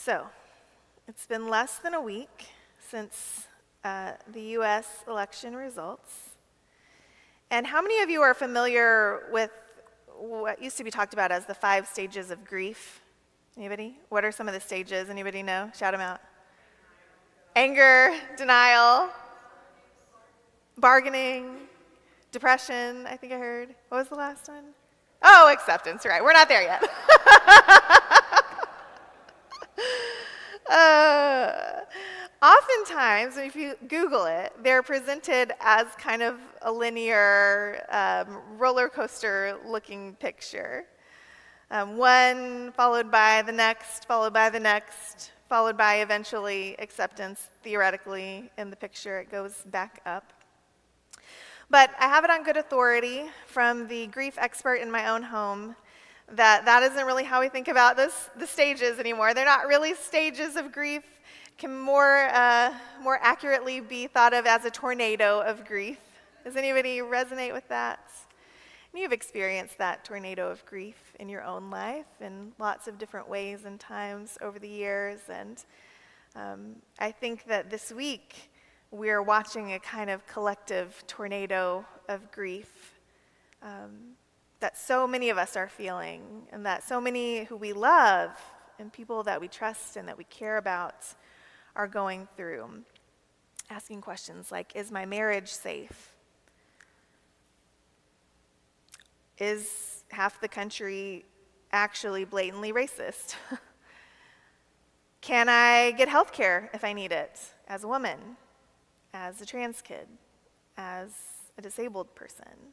So, it's been less than a week since the U.S. election results. And how many of you are familiar with what used to be talked about as the 5 stages of grief? Anybody? What are some of the stages? Anybody know? Shout them out. Anger, denial, bargaining, depression, I think I heard. What was the last one? Oh, acceptance, right. We're not there yet. Oftentimes, if you Google it, they're presented as kind of a linear roller coaster looking picture. One followed by the next, followed by the next, followed by eventually acceptance. Theoretically, in the picture, it goes back up. But I have it on good authority from the grief expert in my own home that isn't really how we think about the stages anymore. They're not really stages of grief. Can more accurately be thought of as a tornado of grief. Does anybody resonate with that? And you've experienced that tornado of grief in your own life in lots of different ways and times over the years. And I think that this week we're watching a kind of collective tornado of grief that so many of us are feeling, and that so many who we love and people that we trust and that we care about are going through. Asking questions like, is my marriage safe? Is half the country actually blatantly racist? Can I get health care if I need it as a woman, as a trans kid, as a disabled person?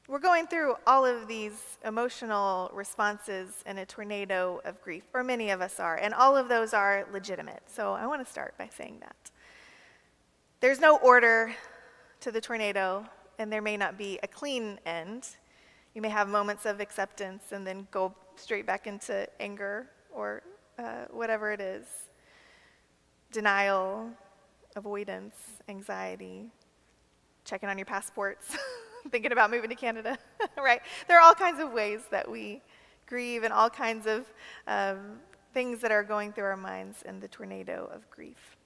We're going through all of these emotional responses in a tornado of grief, or many of us are, and all of those are legitimate. So I want to start by saying that. There's no order to the tornado, and there may not be a clean end. You may have moments of acceptance and then go straight back into anger or whatever it is. Denial, avoidance, anxiety, checking on your passports, thinking about moving to Canada, right? There are all kinds of ways that we grieve and all kinds of things that are going through our minds in the tornado of grief.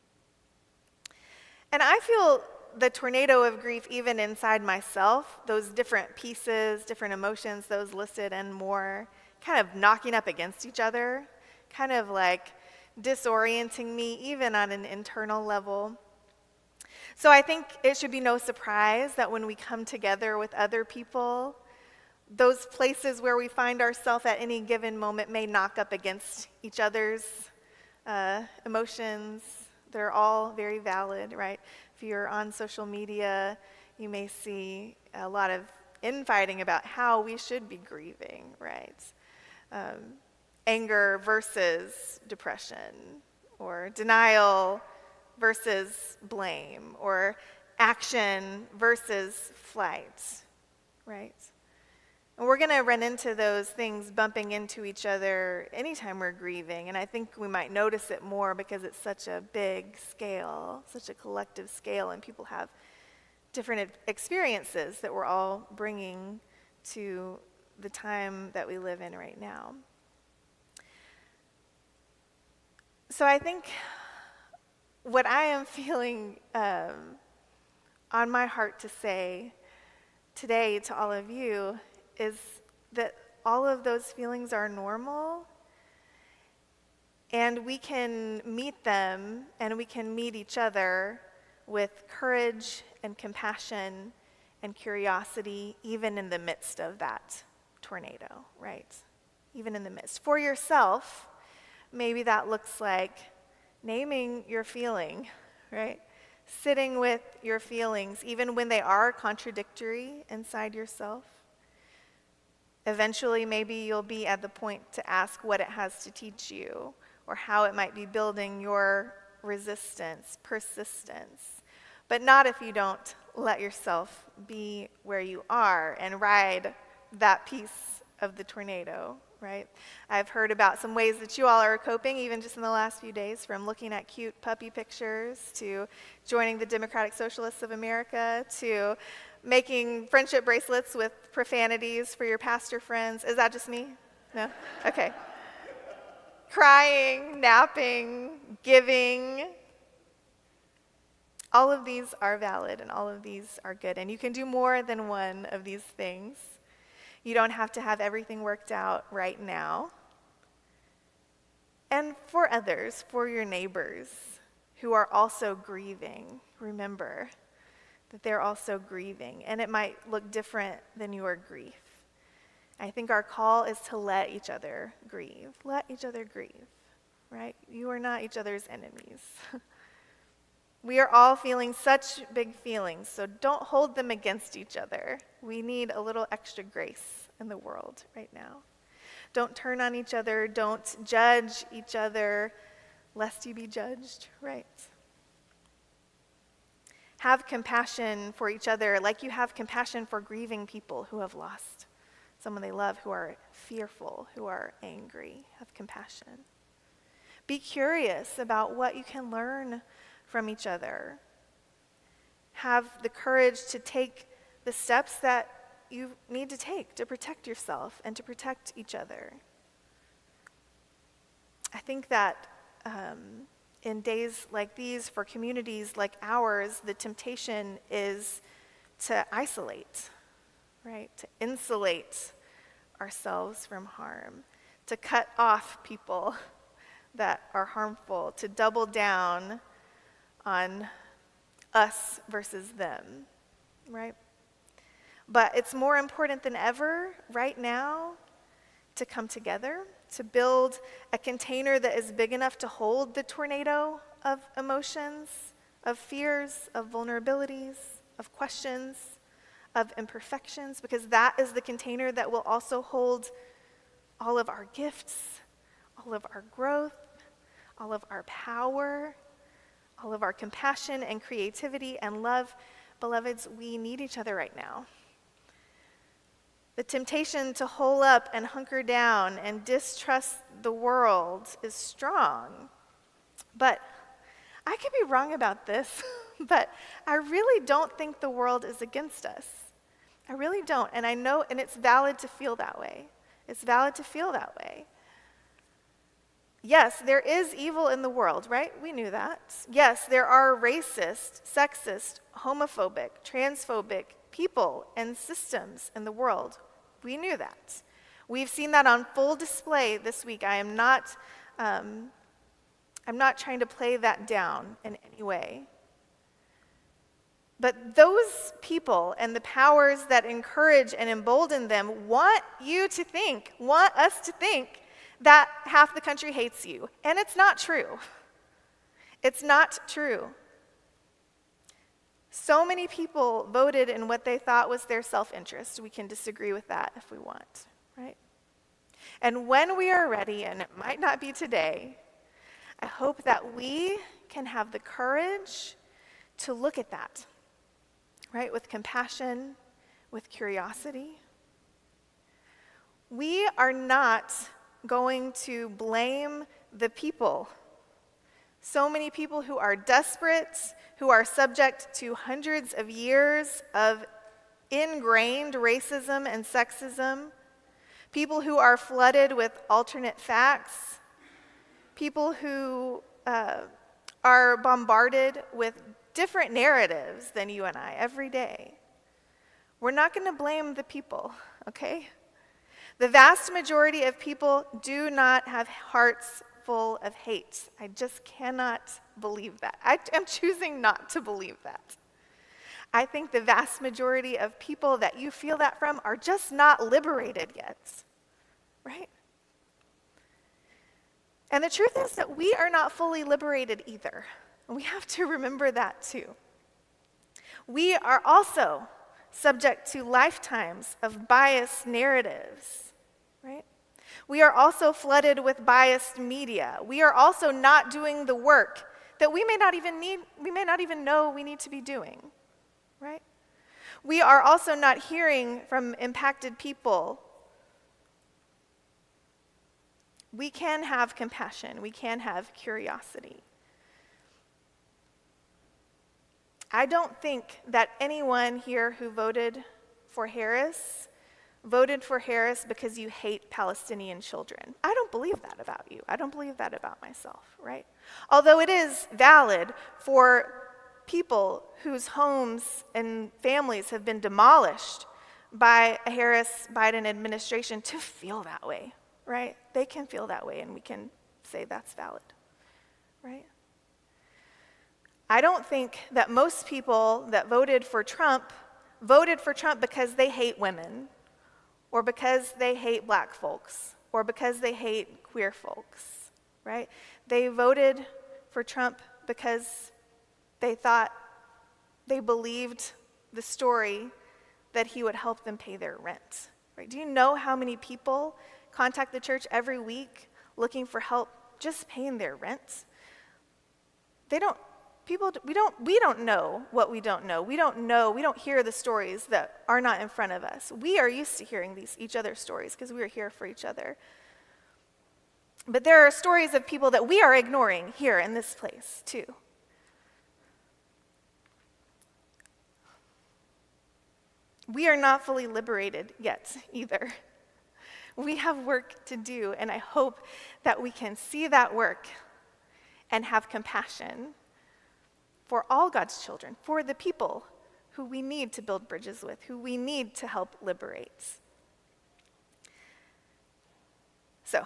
And I feel the tornado of grief even inside myself, those different pieces, different emotions, those listed and more, kind of knocking up against each other, kind of like disorienting me even on an internal level. So I think it should be no surprise that when we come together with other people, those places where we find ourselves at any given moment may knock up against each other's emotions. They're all very valid, right? If you're on social media, you may see a lot of infighting about how we should be grieving, right? Anger versus depression, or denial versus blame, or action versus flight, right? And we're going to run into those things bumping into each other anytime we're grieving, and I think we might notice it more because it's such a big scale, such a collective scale, and people have different experiences that we're all bringing to the time that we live in right now. So I think what I am feeling on my heart to say today to all of you is that all of those feelings are normal, and we can meet them and we can meet each other with courage and compassion and curiosity, even in the midst of that tornado, right? Even in the midst. For yourself, maybe that looks like naming your feeling, right? Sitting with your feelings, even when they are contradictory inside yourself. Eventually, maybe you'll be at the point to ask what it has to teach you, or how it might be building your resistance, persistence. But not if you don't let yourself be where you are and ride that piece of the tornado, right? I've heard about some ways that you all are coping, even just in the last few days, from looking at cute puppy pictures to joining the Democratic Socialists of America to making friendship bracelets with profanities for your pastor friends. Is that just me? No? Okay. crying, napping, giving. All of these are valid and all of these are good. And you can do more than one of these things. You don't have to have everything worked out right now. And for others, for your neighbors who are also grieving, remember that they're also grieving. And it might look different than your grief. I think our call is to let each other grieve. Let each other grieve, right? You are not each other's enemies. We are all feeling such big feelings, so don't hold them against each other. We need a little extra grace in the world right now. Don't turn on each other. Don't judge each other, lest you be judged, right? Have compassion for each other like you have compassion for grieving people who have lost someone they love, who are fearful, who are angry. Have compassion. Be curious about what you can learn from each other. Have the courage to take the steps that you need to take to protect yourself and to protect each other. I think that in days like these, for communities like ours, the temptation is to isolate, right? To insulate ourselves from harm, to cut off people that are harmful, to double down on us versus them, right? But it's more important than ever right now to come together, to build a container that is big enough to hold the tornado of emotions, of fears, of vulnerabilities, of questions, of imperfections, because that is the container that will also hold all of our gifts, all of our growth, all of our power, all of our compassion and creativity and love. Beloveds, we need each other right now. The temptation to hole up and hunker down and distrust the world is strong. But I could be wrong about this, but I really don't think the world is against us. I really don't. And I know, and it's valid to feel that way. It's valid to feel that way. Yes, there is evil in the world, right? We knew that. Yes, there are racist, sexist, homophobic, transphobic people and systems in the world. We knew that. We've seen that on full display this week. I'm not trying to play that down in any way. But those people and the powers that encourage and embolden them want us to think that half the country hates you. And it's not true. It's not true. So many people voted in what they thought was their self-interest. We can disagree with that if we want, right? And when we are ready, and it might not be today, I hope that we can have the courage to look at that, right? With compassion, with curiosity. We are not going to blame the people. So many people who are desperate, who are subject to hundreds of years of ingrained racism and sexism, people who are flooded with alternate facts, people who are bombarded with different narratives than you and I every day. We're not going to blame the people, okay? The vast majority of people do not have hearts full of hate. I just cannot believe that. I am choosing not to believe that. I think the vast majority of people that you feel that from are just not liberated yet, right? And the truth is that we are not fully liberated either. And we have to remember that too. We are also subject to lifetimes of biased narratives, right? We are also flooded with biased media. We are also not doing the work that we may not even know we need to be doing, right? We are also not hearing from impacted people. We can have compassion. We can have curiosity. I don't think that anyone here who voted for Harris voted for Harris because you hate Palestinian children. I don't believe that about you. I don't believe that about myself, right? Although it is valid for people whose homes and families have been demolished by a Harris-Biden administration to feel that way, right? They can feel that way, and we can say that's valid, right? I don't think that most people that voted for Trump because they hate women, or because they hate black folks, or because they hate queer folks, right? They voted for Trump because they thought, they believed the story that he would help them pay their rent, right? Do you know how many people contact the church every week looking for help just paying their rent? We don't know what we don't know. We don't hear the stories that are not in front of us. We are used to hearing each other's stories because we are here for each other. But there are stories of people that we are ignoring here in this place too. We are not fully liberated yet either. We have work to do, and I hope that we can see that work and have compassion for all God's children, for the people who we need to build bridges with, who we need to help liberate. So,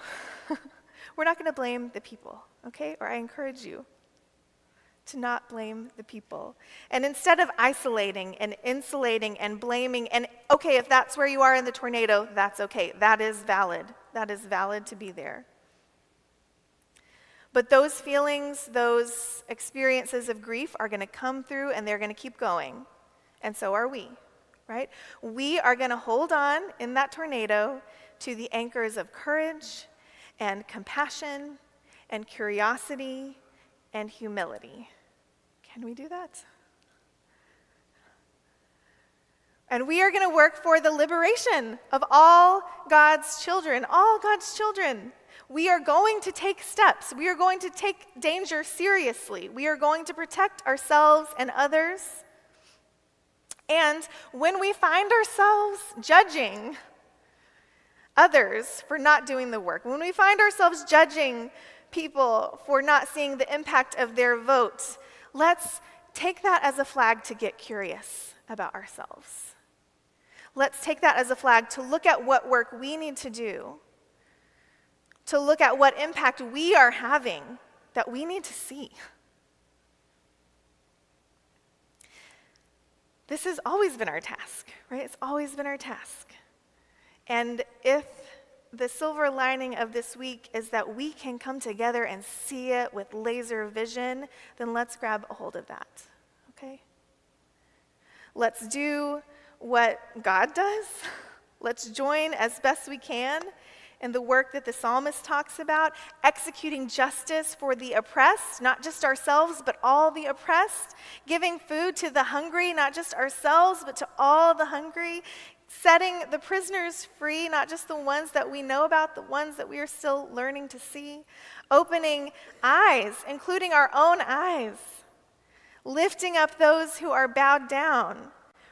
we're not going to blame the people, okay? Or I encourage you to not blame the people. And instead of isolating and insulating and blaming, and okay, if that's where you are in the tornado, that's okay. That is valid. That is valid to be there. But those feelings, those experiences of grief are going to come through, and they're going to keep going. And so are we, right? We are going to hold on in that tornado to the anchors of courage and compassion and curiosity and humility. Can we do that? And we are going to work for the liberation of all God's children, all God's children. We are going to take steps. We are going to take danger seriously. We are going to protect ourselves and others. And when we find ourselves judging others for not doing the work, when we find ourselves judging people for not seeing the impact of their vote, let's take that as a flag to get curious about ourselves. Let's take that as a flag to look at what work we need to do, to look at what impact we are having that we need to see. This has always been our task, right? It's always been our task. And if the silver lining of this week is that we can come together and see it with laser vision, then let's grab a hold of that, okay? Let's do what God does. Let's join as best we can in the work that the psalmist talks about, executing justice for the oppressed, not just ourselves, but all the oppressed, giving food to the hungry, not just ourselves, but to all the hungry, setting the prisoners free, not just the ones that we know about, the ones that we are still learning to see, opening eyes, including our own eyes, lifting up those who are bowed down,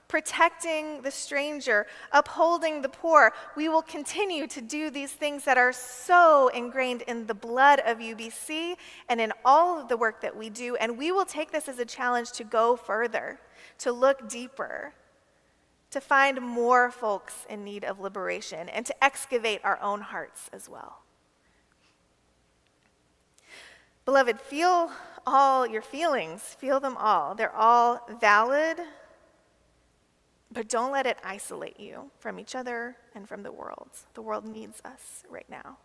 protecting the stranger, upholding the poor. We will continue to do these things that are so ingrained in the blood of UBC and in all of the work that we do, and we will take this as a challenge to go further, to look deeper, to find more folks in need of liberation, and to excavate our own hearts as well. Beloved, feel all your feelings. Feel them all. They're all valid, but don't let it isolate you from each other and from the world. The world needs us right now.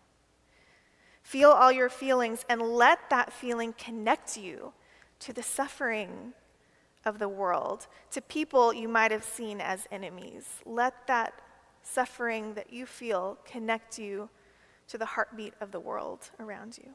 Feel all your feelings and let that feeling connect you to the suffering of the world, to people you might have seen as enemies. Let that suffering that you feel connect you to the heartbeat of the world around you.